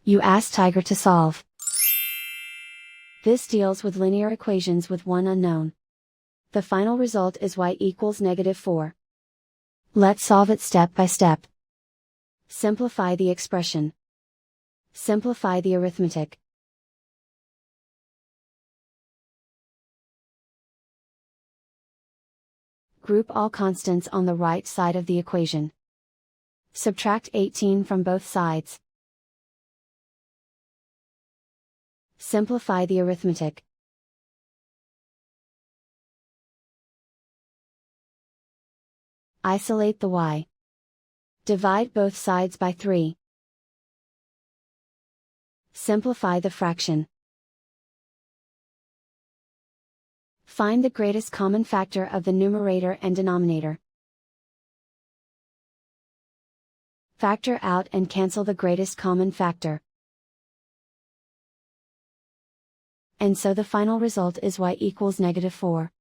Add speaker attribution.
Speaker 1: You ask Tiger to solve. This deals with linear equations with one unknown. The final result is y equals -4. Let's solve it step by step. Simplify the expression. Simplify the arithmetic. Group all constants on the right side of the equation. Subtract 18 from both sides. Simplify the arithmetic. Isolate the y. Divide both sides by 3. Simplify the fraction. Find the greatest common factor of the numerator and denominator. Factor out and cancel the greatest common factor. And so the final result is y equals -4.